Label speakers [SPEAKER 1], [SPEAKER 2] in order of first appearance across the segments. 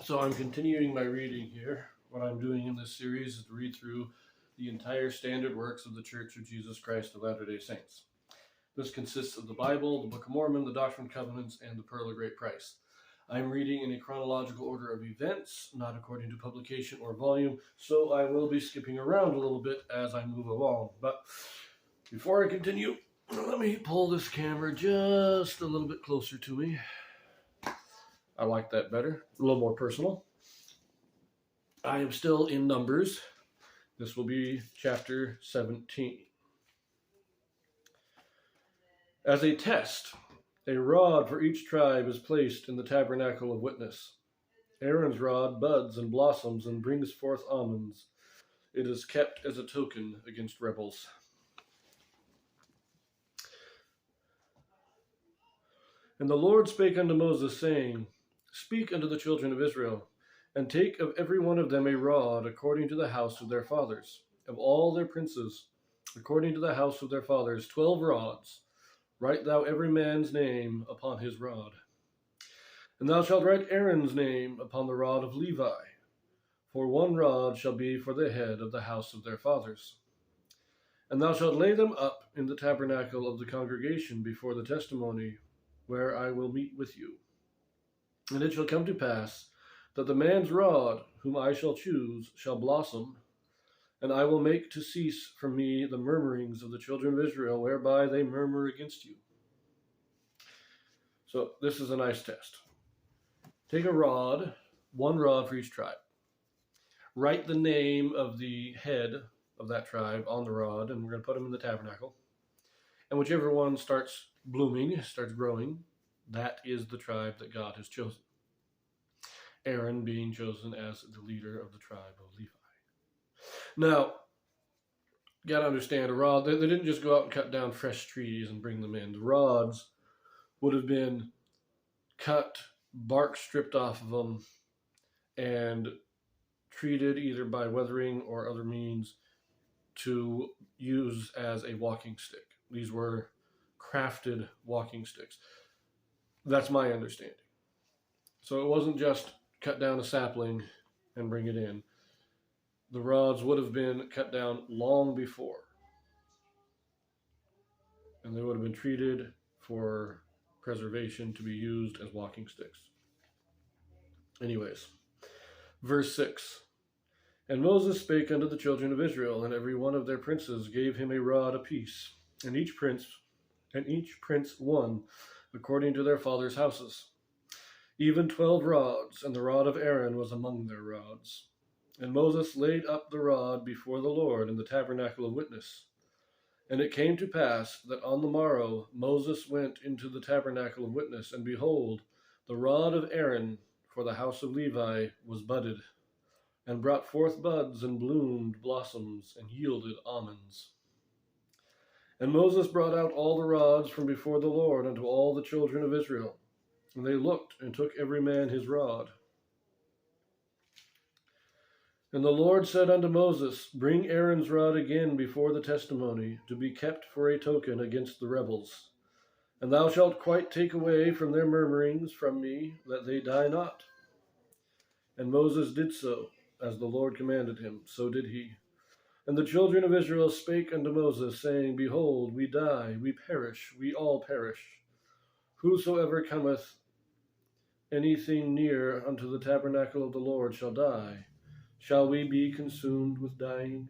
[SPEAKER 1] So I'm continuing my reading here. What I'm doing in this series is to read through the entire standard works of the Church of Jesus Christ of Latter-day Saints. This consists of the Bible, the Book of Mormon, the Doctrine and Covenants, and the Pearl of Great Price. I'm reading in a chronological order of events, not according to publication or volume, so I will be skipping around a little bit as I move along. But before I continue, let me pull this camera just a little bit closer to me. I like that better, a little more personal. I am still in Numbers. This will be chapter 17. As a test, a rod for each tribe is placed in the tabernacle of witness. Aaron's rod buds and blossoms and brings forth almonds. It is kept as a token against rebels. And the Lord spake unto Moses, saying, Speak unto the children of Israel, and take of every one of them a rod according to the house of their fathers, of all their princes, according to the house of their fathers, 12 rods. Write thou every man's name upon his rod. And thou shalt write Aaron's name upon the rod of Levi, for one rod shall be for the head of the house of their fathers. And thou shalt lay them up in the tabernacle of the congregation before the testimony, where I will meet with you. And it shall come to pass that the man's rod, whom I shall choose, shall blossom, and I will make to cease from me the murmurings of the children of Israel, whereby they murmur against you. So this is a nice test. Take a rod, one rod for each tribe. Write the name of the head of that tribe on the rod, and we're going to put them in the tabernacle. And whichever one starts blooming, starts growing, that is the tribe that God has chosen. Aaron being chosen as the leader of the tribe of Levi. Now, you got to understand, a rod, they didn't just go out and cut down fresh trees and bring them in. The rods would have been cut, bark stripped off of them, and treated either by weathering or other means to use as a walking stick. These were crafted walking sticks. That's my understanding. So it wasn't just cut down a sapling and bring it in. The rods would have been cut down long before, and they would have been treated for preservation to be used as walking sticks. Anyways, verse 6. And Moses spake unto the children of Israel, and every one of their princes gave him a rod apiece, and each prince one, according to their fathers' houses, even 12 rods, and the rod of Aaron was among their rods. And Moses laid up the rod before the Lord in the tabernacle of witness. And it came to pass that on the morrow Moses went into the tabernacle of witness, and behold, the rod of Aaron for the house of Levi was budded, and brought forth buds, and bloomed blossoms, and yielded almonds. And Moses brought out all the rods from before the Lord unto all the children of Israel. And they looked, and took every man his rod. And the Lord said unto Moses, Bring Aaron's rod again before the testimony, to be kept for a token against the rebels. And thou shalt quite take away from their murmurings from me, that they die not. And Moses did so, as the Lord commanded him, so did he. And the children of Israel spake unto Moses, saying, Behold, we die, we perish, we all perish. Whosoever cometh anything near unto the tabernacle of the Lord shall die. Shall we be consumed with dying?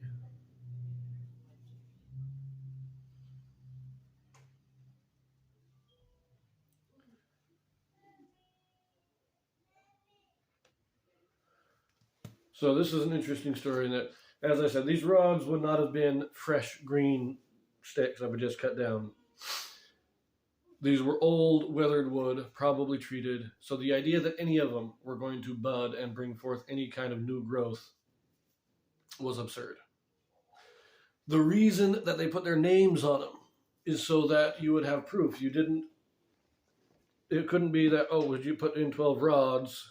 [SPEAKER 1] So this is an interesting story in that, as I said, these rods would not have been fresh green sticks that were just cut down. These were old, weathered wood, probably treated. So the idea that any of them were going to bud and bring forth any kind of new growth was absurd. The reason that they put their names on them is so that you would have proof. It couldn't be that, oh, would you put in 12 rods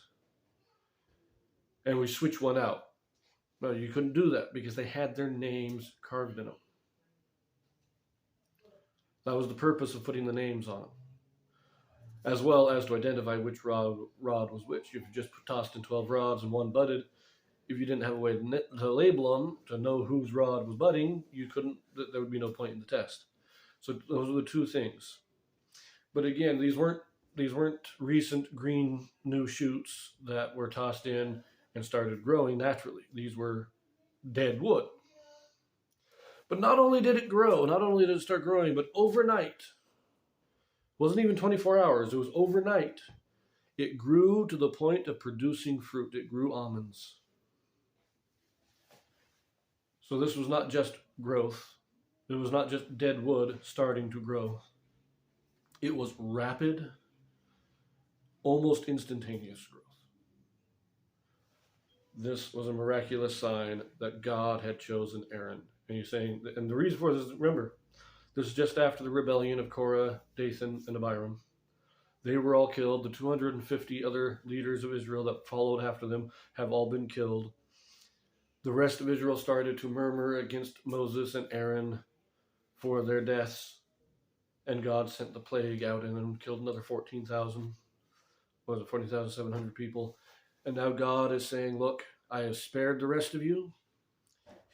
[SPEAKER 1] and we switch one out? No, you couldn't do that because they had their names carved in them. That was the purpose of putting the names on them. as well as to identify which rod was which. If you just tossed in 12 rods and one budded, if you didn't have a way to label them, to know whose rod was budding, you couldn't, there would be no point in the test. So those are the two things. But again, these weren't recent green new shoots that were tossed in and started growing naturally. These were dead wood. But not only did it grow, not only did it start growing, but overnight, wasn't even 24 hours, it was overnight, it grew to the point of producing fruit. It grew almonds. So this was not just growth. It was not just dead wood starting to grow. It was rapid, almost instantaneous growth. This was a miraculous sign that God had chosen Aaron. And he's saying, and the reason for this is, remember, this is just after the rebellion of Korah, Dathan, and Abiram. They were all killed. The 250 other leaders of Israel that followed after them have all been killed. The rest of Israel started to murmur against Moses and Aaron for their deaths. And God sent the plague out and killed another 14,000. What was it, 14,700 people. And now God is saying, look, I have spared the rest of you.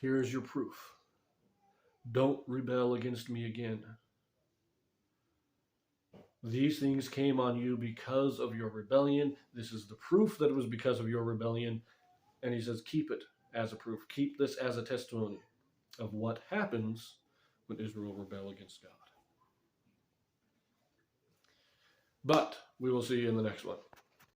[SPEAKER 1] Here is your proof. Don't rebel against me again. These things came on you because of your rebellion. This is the proof that it was because of your rebellion. And he says, keep it as a proof. Keep this as a testimony of what happens when Israel rebel against God. But we will see in the next one.